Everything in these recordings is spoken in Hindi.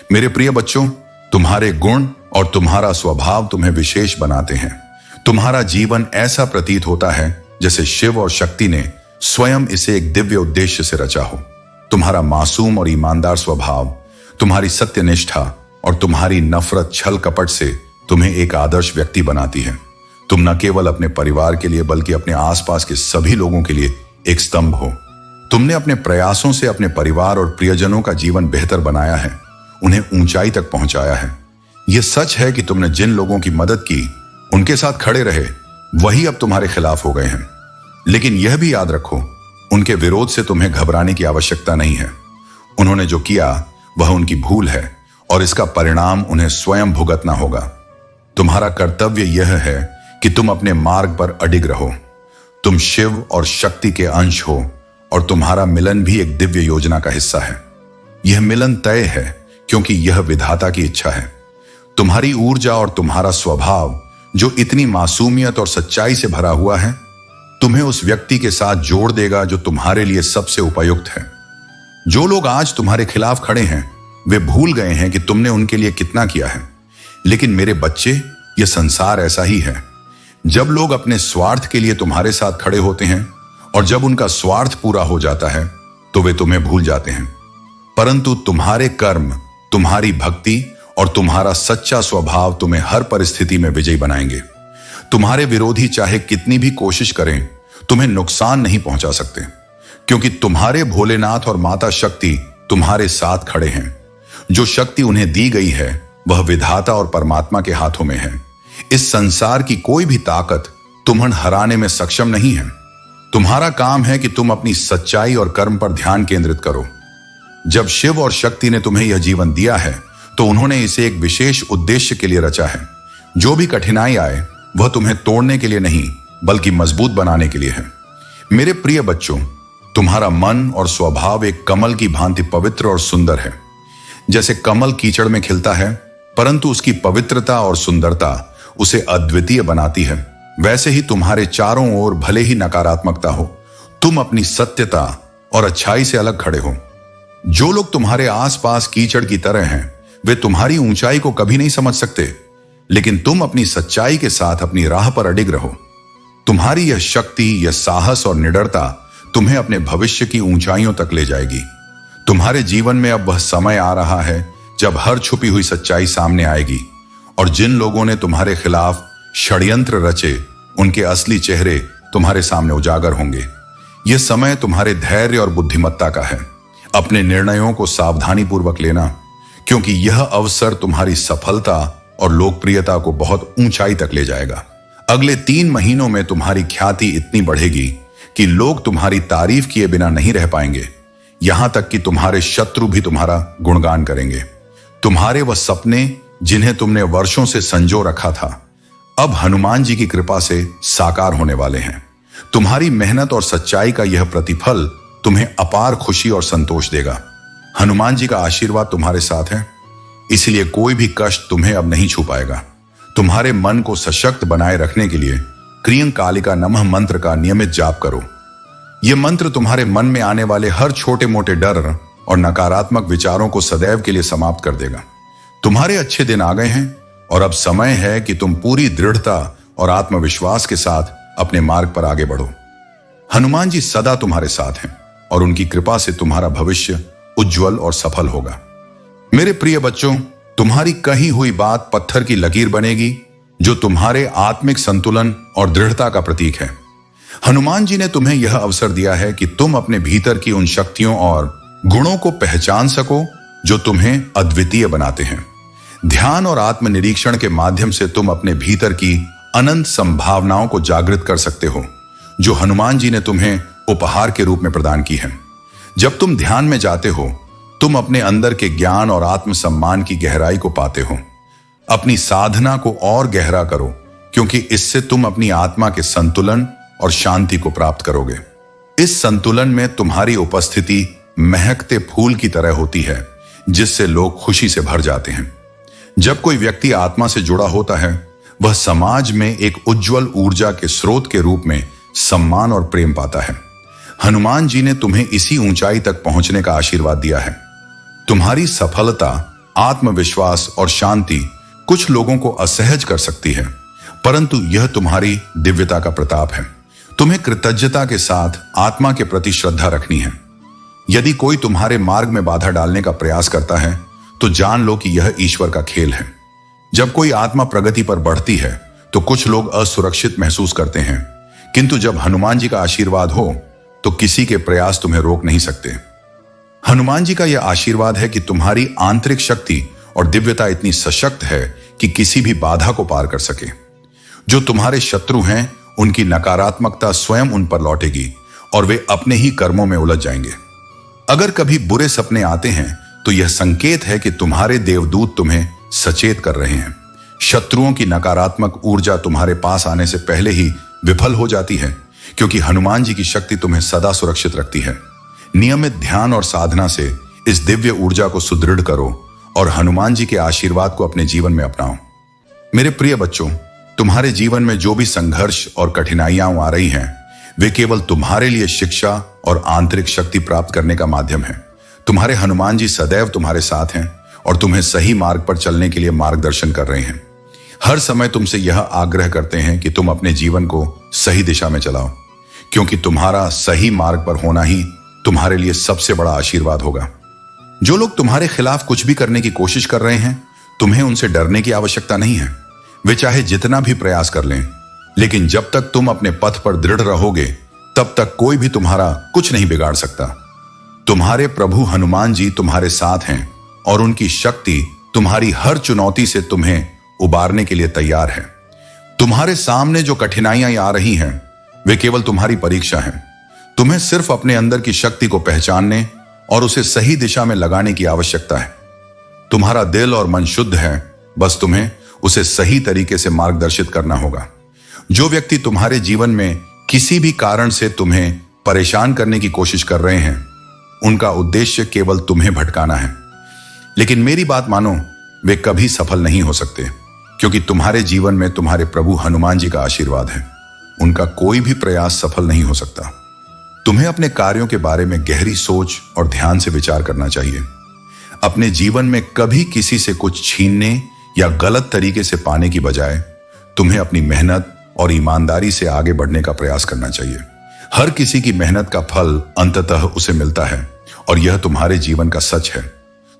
मेरे प्रिय बच्चों, तुम्हारे गुण और तुम्हारा स्वभाव तुम्हें विशेष बनाते हैं। तुम्हारा जीवन ऐसा प्रतीत होता है जैसे शिव और शक्ति ने स्वयं इसे एक दिव्य उद्देश्य से रचा हो। तुम्हारा मासूम और ईमानदार स्वभाव, तुम्हारी सत्यनिष्ठा और तुम्हारी नफरत छल कपट से तुम्हें एक आदर्श व्यक्ति बनाती है। तुम न केवल अपने परिवार के लिए बल्कि अपने आसपास के सभी लोगों के लिए एक स्तंभ हो। तुमने अपने प्रयासों से अपने परिवार और प्रियजनों का जीवन बेहतर बनाया है, उन्हें ऊंचाई तक पहुंचाया है। यह सच है कि तुमने जिन लोगों की मदद की, उनके साथ खड़े रहे, वही अब तुम्हारे खिलाफ हो गए हैं। लेकिन यह भी याद रखो, उनके विरोध से तुम्हें घबराने की आवश्यकता नहीं है। उन्होंने जो किया वह उनकी भूल है और इसका परिणाम उन्हें स्वयं भुगतना होगा। तुम्हारा कर्तव्य यह है कि तुम अपने मार्ग पर अडिग रहो। तुम शिव और शक्ति के अंश हो और तुम्हारा मिलन भी एक दिव्य योजना का हिस्सा है। यह मिलन तय है क्योंकि यह विधाता की इच्छा है। तुम्हारी ऊर्जा और तुम्हारा स्वभाव जो इतनी मासूमियत और सच्चाई से भरा हुआ है, तुम्हें उस व्यक्ति के साथ जोड़ देगा जो तुम्हारे लिए सबसे उपयुक्त है। जो लोग आज तुम्हारे खिलाफ खड़े हैं, वे भूल गए हैं कि तुमने उनके लिए कितना किया है। लेकिन मेरे बच्चे, यह संसार ऐसा ही है। जब लोग अपने स्वार्थ के लिए तुम्हारे साथ खड़े होते हैं और जब उनका स्वार्थ पूरा हो जाता है तो वे तुम्हें भूल जाते हैं। परंतु तुम्हारे कर्म, तुम्हारी भक्ति और तुम्हारा सच्चा स्वभाव तुम्हें हर परिस्थिति में विजयी बनाएंगे। तुम्हारे विरोधी चाहे कितनी भी कोशिश करें, तुम्हें नुकसान नहीं पहुंचा सकते, क्योंकि तुम्हारे भोलेनाथ और माता शक्ति तुम्हारे साथ खड़े हैं। जो शक्ति उन्हें दी गई है वह विधाता और परमात्मा के हाथों में है। इस संसार की कोई भी ताकत तुम्हें हराने में सक्षम नहीं है। तुम्हारा काम है कि तुम अपनी सच्चाई और कर्म पर ध्यान केंद्रित करो। जब शिव और शक्ति ने तुम्हें यह जीवन दिया है तो उन्होंने इसे एक विशेष उद्देश्य के लिए रचा है। जो भी कठिनाई आए वह तुम्हें तोड़ने के लिए नहीं बल्कि मजबूत बनाने के लिए है। मेरे प्रिय बच्चों, तुम्हारा मन और स्वभाव एक कमल की भांति पवित्र और सुंदर है। जैसे कमल कीचड़ में खिलता है, परंतु उसकी पवित्रता और सुंदरता उसे अद्वितीय बनाती है, वैसे ही तुम्हारे चारों ओर भले ही नकारात्मकता हो, तुम अपनी सत्यता और अच्छाई से अलग खड़े हो। जो लोग तुम्हारे आसपास कीचड़ की तरह हैं, वे तुम्हारी ऊंचाई को कभी नहीं समझ सकते, लेकिन तुम अपनी सच्चाई के साथ अपनी राह पर अडिग रहो। तुम्हारी यह शक्ति, यह साहस और निडरता तुम्हें अपने भविष्य की ऊंचाइयों तक ले जाएगी। तुम्हारे जीवन में अब वह समय आ रहा है जब हर छुपी हुई सच्चाई सामने आएगी और जिन लोगों ने तुम्हारे खिलाफ षड्यंत्र रचे, उनके असली चेहरे तुम्हारे सामने उजागर होंगे। यह समय तुम्हारे धैर्य और बुद्धिमत्ता का है। अपने निर्णयों को सावधानी पूर्वक लेना, क्योंकि यह अवसर तुम्हारी सफलता और लोकप्रियता को बहुत ऊंचाई तक ले जाएगा। अगले 3 महीनों में तुम्हारी ख्याति इतनी बढ़ेगी कि लोग तुम्हारी तारीफ किए बिना नहीं रह पाएंगे। यहां तक कि तुम्हारे शत्रु भी तुम्हारा गुणगान करेंगे। तुम्हारे वह सपने जिन्हें तुमने वर्षों से संजो रखा था, अब हनुमान जी की कृपा से साकार होने वाले हैं। तुम्हारी मेहनत और सच्चाई का यह प्रतिफल तुम्हें अपार खुशी और संतोष देगा। हनुमान जी का आशीर्वाद तुम्हारे साथ है, इसलिए कोई भी कष्ट तुम्हें अब नहीं छू पाएगा। तुम्हारे मन को सशक्त बनाए रखने के लिए क्रियं कालिका नमः मंत्र का नियमित जाप करो। यह मंत्र तुम्हारे मन में आने वाले हर छोटे मोटे डर और नकारात्मक विचारों को सदैव के लिए समाप्त कर देगा। तुम्हारे अच्छे दिन आ गए हैं और अब समय है कि तुम पूरी दृढ़ता और आत्मविश्वास के साथ अपने मार्ग पर आगे बढ़ो। हनुमान जी सदा तुम्हारे साथ हैं और उनकी कृपा से तुम्हारा भविष्य उज्जवल और सफल होगा। मेरे प्रिय बच्चों, तुम्हारी कही हुई बात पत्थर की लकीर बनेगी जो तुम्हारे आत्मिक संतुलन और दृढ़ता का प्रतीक है। हनुमान जी ने तुम्हें यह अवसर दिया है कि तुम अपने भीतर की उन शक्तियों और गुणों को पहचान सको जो तुम्हें अद्वितीय बनाते हैं। ध्यान और आत्मनिरीक्षण के माध्यम से तुम अपने भीतर की अनंत संभावनाओं को जागृत कर सकते हो, जो हनुमान जी ने तुम्हें उपहार के रूप में प्रदान की है। जब तुम ध्यान में जाते हो, तुम अपने अंदर के ज्ञान और आत्मसम्मान की गहराई को पाते हो। अपनी साधना को और गहरा करो, क्योंकि इससे तुम अपनी आत्मा के संतुलन और शांति को प्राप्त करोगे। इस संतुलन में तुम्हारी उपस्थिति महकते फूल की तरह होती है, जिससे लोग खुशी से भर जाते हैं। जब कोई व्यक्ति आत्मा से जुड़ा होता है, वह समाज में एक उज्जवल ऊर्जा के स्रोत के रूप में सम्मान और प्रेम पाता है। हनुमान जी ने तुम्हें इसी ऊंचाई तक पहुंचने का आशीर्वाद दिया है। तुम्हारी सफलता आत्मविश्वास और शांति कुछ लोगों को असहज कर सकती है, परंतु यह तुम्हारी दिव्यता का प्रताप है। तुम्हें कृतज्ञता के साथ आत्मा के प्रति श्रद्धा रखनी है। यदि कोई तुम्हारे मार्ग में बाधा डालने का प्रयास करता है तो जान लो कि यह ईश्वर का खेल है। जब कोई आत्मा प्रगति पर बढ़ती है तो कुछ लोग असुरक्षित महसूस करते हैं, किंतु जब हनुमान जी का आशीर्वाद हो तो किसी के प्रयास तुम्हें रोक नहीं सकते। हनुमान जी का यह आशीर्वाद है कि तुम्हारी आंतरिक शक्ति और दिव्यता इतनी सशक्त है कि किसी भी बाधा को पार कर सके। जो तुम्हारे शत्रु हैं उनकी नकारात्मकता स्वयं उन पर लौटेगी और वे अपने ही कर्मों में उलझ जाएंगे। अगर कभी बुरे सपने आते हैं तो यह संकेत है कि तुम्हारे देवदूत तुम्हें सचेत कर रहे हैं। शत्रुओं की नकारात्मक ऊर्जा तुम्हारे पास आने से पहले ही विफल हो जाती है, क्योंकि हनुमान जी की शक्ति तुम्हें सदा सुरक्षित रखती है। नियमित ध्यान और साधना से इस दिव्य ऊर्जा को सुदृढ़ करो और हनुमान जी के आशीर्वाद को अपने जीवन में अपनाओ। मेरे प्रिय बच्चों, तुम्हारे जीवन में जो भी संघर्ष और कठिनाइयां आ रही हैं, वे केवल तुम्हारे लिए शिक्षा और आंतरिक शक्ति प्राप्त करने का माध्यम है। तुम्हारे हनुमान जी सदैव तुम्हारे साथ हैं और तुम्हें सही मार्ग पर चलने के लिए मार्गदर्शन कर रहे हैं। हर समय तुमसे यह आग्रह करते हैं कि तुम अपने जीवन को सही दिशा में चलाओ, क्योंकि तुम्हारा सही मार्ग पर होना ही तुम्हारे लिए सबसे बड़ा आशीर्वाद होगा। जो लोग तुम्हारे खिलाफ कुछ भी करने की कोशिश कर रहे हैं, तुम्हें उनसे डरने की आवश्यकता नहीं है। वे चाहे जितना भी प्रयास कर लें, लेकिन जब तक तुम अपने पथ पर दृढ़ रहोगे तब तक कोई भी तुम्हारा कुछ नहीं बिगाड़ सकता। तुम्हारे प्रभु हनुमान जी तुम्हारे साथ हैं और उनकी शक्ति तुम्हारी हर चुनौती से तुम्हें उबारने के लिए तैयार है। तुम्हारे सामने जो कठिनाइयां आ रही हैं, वे केवल तुम्हारी परीक्षा हैं। तुम्हें सिर्फ अपने अंदर की शक्ति को पहचानने और उसे सही दिशा में लगाने की आवश्यकता है। तुम्हारा दिल और मन शुद्ध है, बस तुम्हें उसे सही तरीके से मार्गदर्शित करना होगा। जो व्यक्ति तुम्हारे जीवन में किसी भी कारण से तुम्हें परेशान करने की कोशिश कर रहे हैं, उनका उद्देश्य केवल तुम्हें भटकाना है। लेकिन मेरी बात मानो, वे कभी सफल नहीं हो सकते, क्योंकि तुम्हारे जीवन में तुम्हारे प्रभु हनुमान जी का आशीर्वाद है। उनका कोई भी प्रयास सफल नहीं हो सकता। तुम्हें अपने कार्यों के बारे में गहरी सोच और ध्यान से विचार करना चाहिए। अपने जीवन में कभी किसी से कुछ छीनने या गलत तरीके से पाने की बजाय तुम्हें अपनी मेहनत और ईमानदारी से आगे बढ़ने का प्रयास करना चाहिए। हर किसी की मेहनत का फल अंततः उसे मिलता है और यह तुम्हारे जीवन का सच है।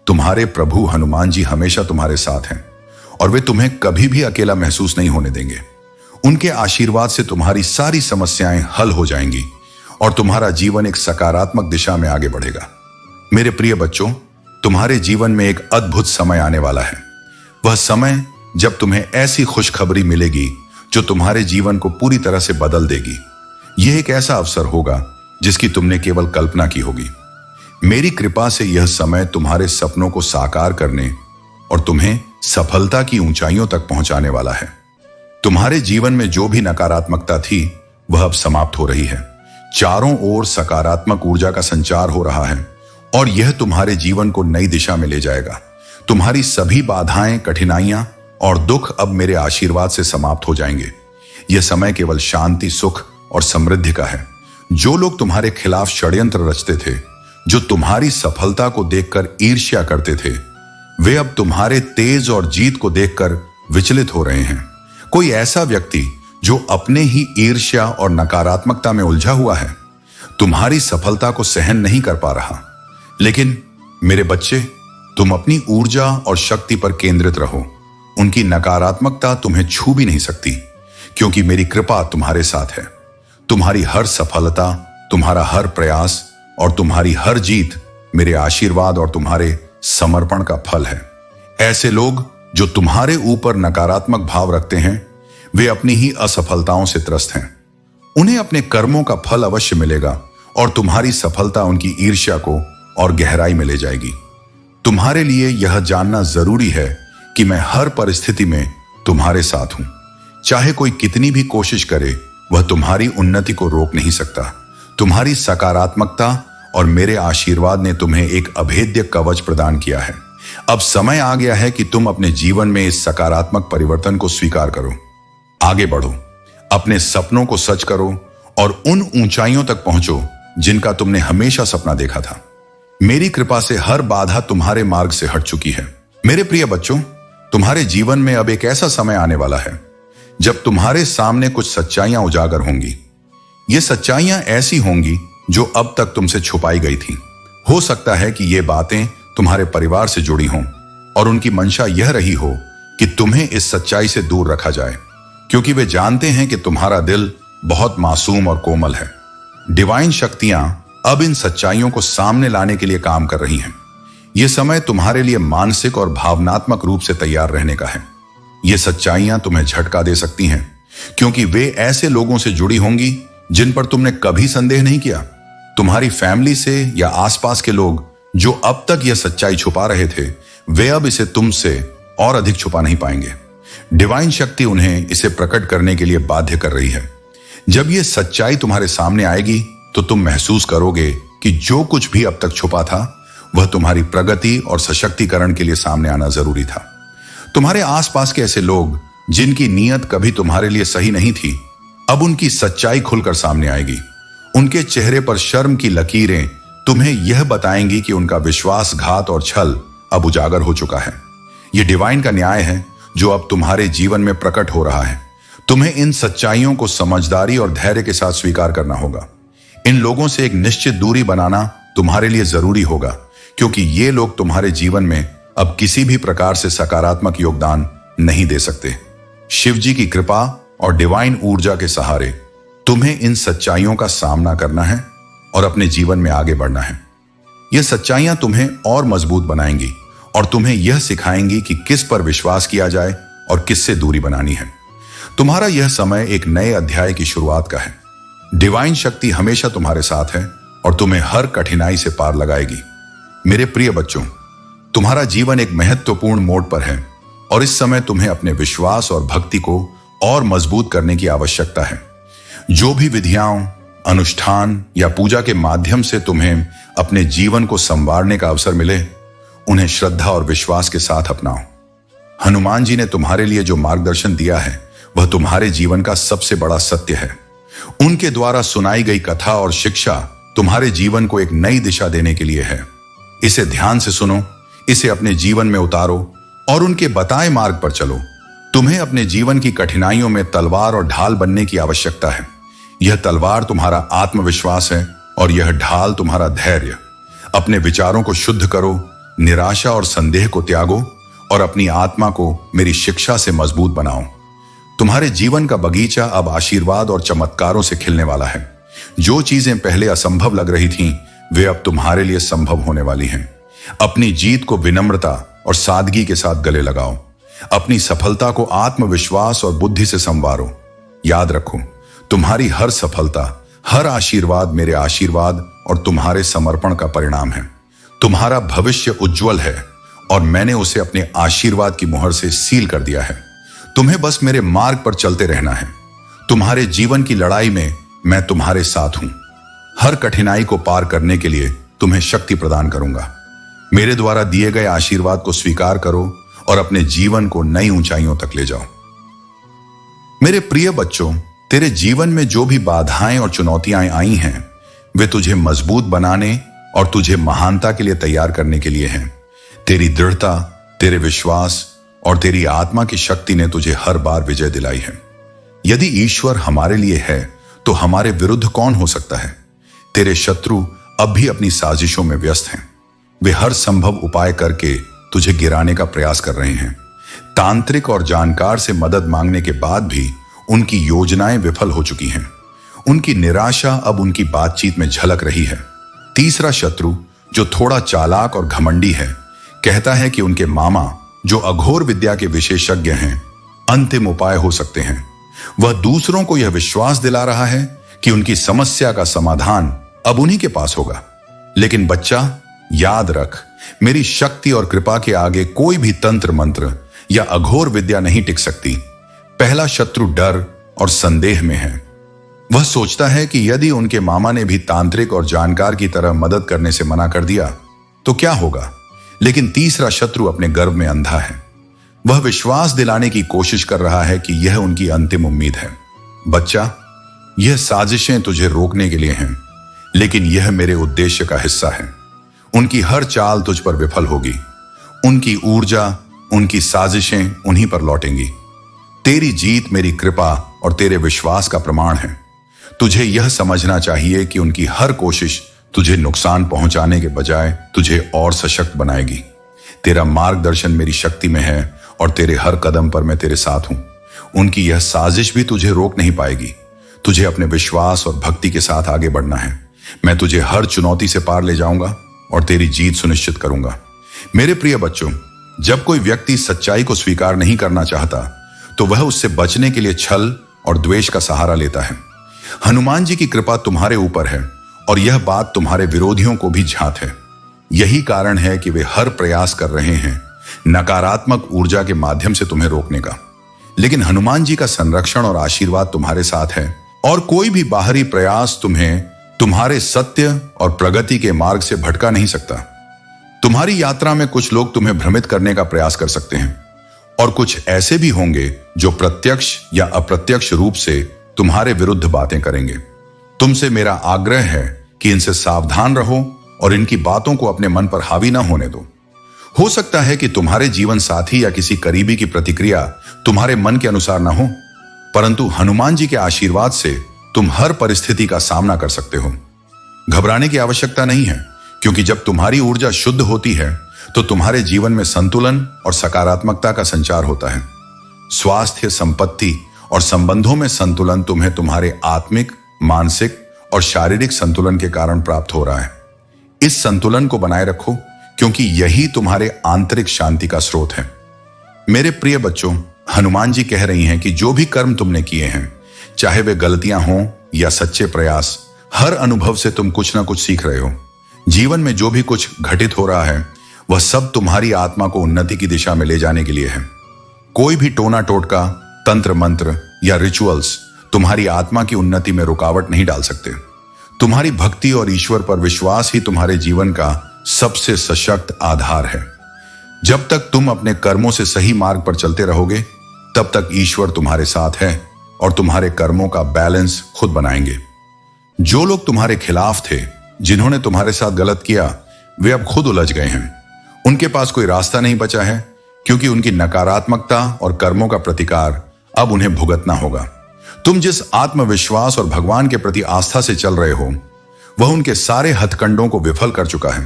तुम्हारे प्रभु हनुमान जी हमेशा तुम्हारे साथ हैं और वे तुम्हें कभी भी अकेला महसूस नहीं होने देंगे। उनके आशीर्वाद से तुम्हारी सारी समस्याएं हल हो जाएंगी और तुम्हारा जीवन एक सकारात्मक दिशा में आगे बढ़ेगा। मेरे प्रिय बच्चों, तुम्हारे जीवन में एक अद्भुत समय आने वाला है। वह समय जब तुम्हें ऐसी खुशखबरी मिलेगी जो तुम्हारे जीवन को पूरी तरह से बदल देगी। यह एक ऐसा अवसर होगा जिसकी तुमने केवल कल्पना की होगी। मेरी कृपा से यह समय तुम्हारे सपनों को साकार करने और तुम्हें सफलता की ऊंचाइयों तक पहुंचाने वाला है। तुम्हारे जीवन में जो भी नकारात्मकता थी, वह अब समाप्त हो रही है। चारों ओर सकारात्मक ऊर्जा का संचार हो रहा है और यह तुम्हारे जीवन को नई दिशा में ले जाएगा। तुम्हारी सभी बाधाएं, कठिनाइयां और दुख अब मेरे आशीर्वाद से समाप्त हो जाएंगे। यह समय केवल शांति, सुख और समृद्धि का है। जो लोग तुम्हारे खिलाफ षड्यंत्र रचते थे, जो तुम्हारी सफलता को देखकर ईर्ष्या करते थे, वे अब तुम्हारे तेज और जीत को देखकर विचलित हो रहे हैं। कोई ऐसा व्यक्ति जो अपने ही ईर्ष्या और नकारात्मकता में उलझा हुआ है, तुम्हारी सफलता को सहन नहीं कर पा रहा। लेकिन मेरे बच्चे, तुम अपनी ऊर्जा और शक्ति पर केंद्रित रहो। उनकी नकारात्मकता तुम्हें छू भी नहीं सकती, क्योंकि मेरी कृपा तुम्हारे साथ है। तुम्हारी हर सफलता, तुम्हारा हर प्रयास और तुम्हारी हर जीत मेरे आशीर्वाद और तुम्हारे समर्पण का फल है। ऐसे लोग जो तुम्हारे ऊपर नकारात्मक भाव रखते हैं, वे अपनी ही असफलताओं से त्रस्त हैं। उन्हें अपने कर्मों का फल अवश्य मिलेगा और तुम्हारी सफलता उनकी ईर्ष्या को और गहराई में ले जाएगी। तुम्हारे लिए यह जानना जरूरी है कि मैं हर परिस्थिति में तुम्हारे साथ हूं। चाहे कोई कितनी भी कोशिश करे, वह तुम्हारी उन्नति को रोक नहीं सकता। तुम्हारी सकारात्मकता और मेरे आशीर्वाद ने तुम्हें एक अभेद्य कवच प्रदान किया है। अब समय आ गया है कि तुम अपने जीवन में इस सकारात्मक परिवर्तन को स्वीकार करो। आगे बढ़ो, अपने सपनों को सच करो और उन ऊंचाइयों तक पहुंचो जिनका तुमने हमेशा सपना देखा था। मेरी कृपा से हर बाधा तुम्हारे मार्ग से हट चुकी है। मेरे प्रिय बच्चों, तुम्हारे जीवन में अब एक ऐसा समय आने वाला है जब तुम्हारे सामने कुछ सच्चाइयां उजागर होंगी। ये सच्चाइयां ऐसी होंगी जो अब तक तुमसे छुपाई गई थी। हो सकता है कि ये बातें तुम्हारे परिवार से जुड़ी हों और उनकी मंशा यह रही हो कि तुम्हें इस सच्चाई से दूर रखा जाए, क्योंकि वे जानते हैं कि तुम्हारा दिल बहुत मासूम और कोमल है। डिवाइन शक्तियां अब इन सच्चाइयों को सामने लाने के लिए काम कर रही हैं। यह समय तुम्हारे लिए मानसिक और भावनात्मक रूप से तैयार रहने का है। ये सच्चाइयां तुम्हें झटका दे सकती हैं, क्योंकि वे ऐसे लोगों से जुड़ी होंगी जिन पर तुमने कभी संदेह नहीं किया। तुम्हारी फैमिली से या आसपास के लोग जो अब तक यह सच्चाई छुपा रहे थे, वे अब इसे तुमसे और अधिक छुपा नहीं पाएंगे। डिवाइन शक्ति उन्हें इसे प्रकट करने के लिए बाध्य कर रही है। जब यह सच्चाई तुम्हारे सामने आएगी तो तुम महसूस करोगे कि जो कुछ भी अब तक छुपा था वह तुम्हारी प्रगति और सशक्तिकरण के लिए सामने आना जरूरी था। तुम्हारे आसपास के ऐसे लोग जिनकी नीयत कभी तुम्हारे लिए सही नहीं थी, अब उनकी सच्चाई खुलकर सामने आएगी। उनके चेहरे पर शर्म की लकीरें तुम्हें यह बताएंगी कि उनका विश्वासघात और छल अब उजागर हो चुका है। यह डिवाइन का न्याय है जो अब तुम्हारे जीवन में प्रकट हो रहा है। तुम्हें इन सच्चाइयों को समझदारी और धैर्य के साथ स्वीकार करना होगा। इन लोगों से एक निश्चित दूरी बनाना तुम्हारे लिए जरूरी होगा, क्योंकि ये लोग तुम्हारे जीवन में अब किसी भी प्रकार से सकारात्मक योगदान नहीं दे सकते। शिव जी की कृपा और डिवाइन ऊर्जा के सहारे तुम्हें इन सच्चाइयों का सामना करना है और अपने जीवन में आगे बढ़ना है। यह सच्चाइयां तुम्हें और मजबूत बनाएंगी और तुम्हें यह सिखाएंगी कि किस पर विश्वास किया जाए और किससे दूरी बनानी है। तुम्हारा यह समय एक नए अध्याय की शुरुआत का है। डिवाइन शक्ति हमेशा तुम्हारे साथ है और तुम्हें हर कठिनाई से पार लगाएगी। मेरे प्रिय बच्चों, तुम्हारा जीवन एक महत्वपूर्ण मोड़ पर है और इस समय तुम्हें अपने विश्वास और भक्ति को और मजबूत करने की आवश्यकता है। जो भी विधियां, अनुष्ठान या पूजा के माध्यम से तुम्हें अपने जीवन को संवारने का अवसर मिले, उन्हें श्रद्धा और विश्वास के साथ अपनाओ। हनुमान जी ने तुम्हारे लिए जो मार्गदर्शन दिया है वह तुम्हारे जीवन का सबसे बड़ा सत्य है। उनके द्वारा सुनाई गई कथा और शिक्षा तुम्हारे जीवन को एक नई दिशा देने के लिए है। इसे ध्यान से सुनो, इसे अपने जीवन में उतारो और उनके बताए मार्ग पर चलो। तुम्हें अपने जीवन की कठिनाइयों में तलवार और ढाल बनने की आवश्यकता है। यह तलवार तुम्हारा आत्मविश्वास है और यह ढाल तुम्हारा धैर्य। अपने विचारों को शुद्ध करो, निराशा और संदेह को त्यागो और अपनी आत्मा को मेरी शिक्षा से मजबूत बनाओ। तुम्हारे जीवन का बगीचा अब आशीर्वाद और चमत्कारों से खिलने वाला है। जो चीजें पहले असंभव लग रही थीं, वे अब तुम्हारे लिए संभव होने वाली हैं। अपनी जीत को विनम्रता और सादगी के साथ गले लगाओ। अपनी सफलता को आत्मविश्वास और बुद्धि से संवारो। याद रखो, तुम्हारी हर सफलता, हर आशीर्वाद मेरे आशीर्वाद और तुम्हारे समर्पण का परिणाम है। तुम्हारा भविष्य उज्जवल है और मैंने उसे अपने आशीर्वाद की मुहर से सील कर दिया है। तुम्हें बस मेरे मार्ग पर चलते रहना है। तुम्हारे जीवन की लड़ाई में मैं तुम्हारे साथ हूं। हर कठिनाई को पार करने के लिए तुम्हें शक्ति प्रदान करूंगा। मेरे द्वारा दिए गए आशीर्वाद को स्वीकार करो और अपने जीवन को नई ऊंचाइयों तक ले जाओ। मेरे प्रिय बच्चों, तेरे जीवन में जो भी बाधाएं और चुनौतियां आई हैं, वे तुझे मजबूत बनाने और तुझे महानता के लिए तैयार करने के लिए हैं। तेरी दृढ़ता, तेरे विश्वास और तेरी आत्मा की शक्ति ने तुझे हर बार विजय दिलाई है। यदि ईश्वर हमारे लिए है तो हमारे विरुद्ध कौन हो सकता है। तेरे शत्रु अब भी अपनी साजिशों में व्यस्त हैं। वे हर संभव उपाय करके तुझे गिराने का प्रयास कर रहे हैं। तांत्रिक और जानकार से मदद मांगने के बाद भी उनकी योजनाएं विफल हो चुकी हैं। उनकी निराशा अब उनकी बातचीत में झलक रही है। तीसरा शत्रु, जो थोड़ा चालाक और घमंडी है, कहता है कि उनके मामा, जो अघोर विद्या के विशेषज्ञ हैं, अंतिम उपाय हो सकते हैं। वह दूसरों को यह विश्वास दिला रहा है कि उनकी समस्या का समाधान अब उन्हीं के पास होगा। लेकिन बच्चा, याद रख, मेरी शक्ति और कृपा के आगे कोई भी तंत्र मंत्र या अघोर विद्या नहीं टिक सकती। पहला शत्रु डर और संदेह में है। वह सोचता है कि यदि उनके मामा ने भी तांत्रिक और जानकार की तरह मदद करने से मना कर दिया तो क्या होगा। लेकिन तीसरा शत्रु अपने गर्व में अंधा है। वह विश्वास दिलाने की कोशिश कर रहा है कि यह उनकी अंतिम उम्मीद है। बच्चा, यह साजिशें तुझे रोकने के लिए हैं, लेकिन यह मेरे उद्देश्य का हिस्सा है। उनकी हर चाल तुझ पर विफल होगी। उनकी ऊर्जा, उनकी साजिशें उन्हीं पर लौटेंगी। तेरी जीत मेरी कृपा और तेरे विश्वास का प्रमाण है। तुझे यह समझना चाहिए कि उनकी हर कोशिश तुझे नुकसान पहुंचाने के बजाय तुझे और सशक्त बनाएगी। तेरा मार्गदर्शन मेरी शक्ति में है और तेरे हर कदम पर मैं तेरे साथ हूं। उनकी यह साजिश भी तुझे रोक नहीं पाएगी। तुझे अपने विश्वास और भक्ति के साथ आगे बढ़ना है। मैं तुझे हर चुनौती से पार ले जाऊंगा और तेरी जीत सुनिश्चित करूंगा। मेरे प्रिय बच्चों, जब कोई व्यक्ति सच्चाई को स्वीकार नहीं करना चाहता तो वह उससे बचने के लिए छल और द्वेष का सहारा लेता है। हनुमान जी की कृपा तुम्हारे ऊपर है और यह बात तुम्हारे विरोधियों को भी झांत है। यही कारण है कि वे हर प्रयास कर रहे हैं नकारात्मक ऊर्जा के माध्यम से तुम्हें रोकने का। लेकिन हनुमान जी का संरक्षण और आशीर्वाद तुम्हारे साथ है और कोई भी बाहरी प्रयास तुम्हें तुम्हारे सत्य और प्रगति के मार्ग से भटका नहीं सकता। तुम्हारी यात्रा में कुछ लोग तुम्हें भ्रमित करने का प्रयास कर सकते हैं और कुछ ऐसे भी होंगे जो प्रत्यक्ष या अप्रत्यक्ष रूप से तुम्हारे विरुद्ध बातें करेंगे। तुमसे मेरा आग्रह है कि इनसे सावधान रहो और इनकी बातों को अपने मन पर हावी ना होने दो। हो सकता है कि तुम्हारे जीवन साथी या किसी करीबी की प्रतिक्रिया तुम्हारे मन के अनुसार ना हो, परंतु हनुमान जी के आशीर्वाद से तुम हर परिस्थिति का सामना कर सकते हो। घबराने की आवश्यकता नहीं है, क्योंकि जब तुम्हारी ऊर्जा शुद्ध होती है तो तुम्हारे जीवन में संतुलन और सकारात्मकता का संचार होता है। स्वास्थ्य, संपत्ति और संबंधों में संतुलन तुम्हें तुम्हारे आत्मिक, मानसिक और शारीरिक संतुलन के कारण प्राप्त हो रहा है। इस संतुलन को बनाए रखो, क्योंकि यही तुम्हारे आंतरिक शांति का स्रोत है। मेरे प्रिय बच्चों, हनुमान जी कह रही हैं कि जो भी कर्म तुमने किए हैं, चाहे वे गलतियां हों या सच्चे प्रयास, हर अनुभव से तुम कुछ ना कुछ सीख रहे हो। जीवन में जो भी कुछ घटित हो रहा है वह सब तुम्हारी आत्मा को उन्नति की दिशा में ले जाने के लिए है। कोई भी टोना टोटका, तंत्र मंत्र या रिचुअल्स तुम्हारी आत्मा की उन्नति में रुकावट नहीं डाल सकते। तुम्हारी भक्ति और ईश्वर पर विश्वास ही तुम्हारे जीवन का सबसे सशक्त आधार है। जब तक तुम अपने कर्मों से सही मार्ग पर चलते रहोगे, तब तक ईश्वर तुम्हारे साथ है और तुम्हारे कर्मों का बैलेंस खुद बनाएंगे। जो लोग तुम्हारे खिलाफ थे, जिन्होंने तुम्हारे साथ गलत किया, वे अब खुद उलझ गए हैं। उनके पास कोई रास्ता नहीं बचा है, क्योंकि उनकी नकारात्मकता और कर्मों का प्रतिकार अब उन्हें भुगतना होगा। तुम जिस आत्मविश्वास और भगवान के प्रति आस्था से चल रहे हो, वह उनके सारे हथकंडों को विफल कर चुका है।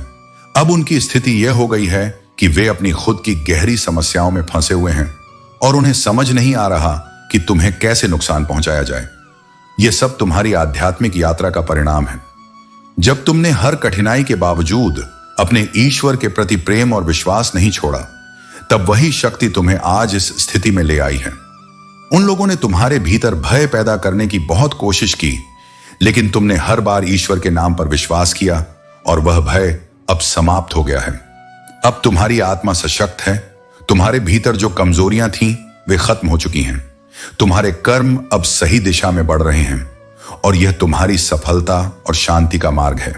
अब उनकी स्थिति यह हो गई है कि वे अपनी खुद की गहरी समस्याओं में फंसे हुए हैं और उन्हें समझ नहीं आ रहा कि तुम्हें कैसे नुकसान पहुंचाया जाए। यह सब तुम्हारी आध्यात्मिक यात्रा का परिणाम है। जब तुमने हर कठिनाई के बावजूद अपने ईश्वर के प्रति प्रेम और विश्वास नहीं छोड़ा, तब वही शक्ति तुम्हें आज इस स्थिति में ले आई है। उन लोगों ने तुम्हारे भीतर भय पैदा करने की बहुत कोशिश की, लेकिन तुमने हर बार ईश्वर के नाम पर विश्वास किया और वह भय अब समाप्त हो गया है। अब तुम्हारी आत्मा सशक्त है। तुम्हारे भीतर जो कमजोरियां थीं, वे खत्म हो चुकी हैं। तुम्हारे कर्म अब सही दिशा में बढ़ रहे हैं और यह तुम्हारी सफलता और शांति का मार्ग है।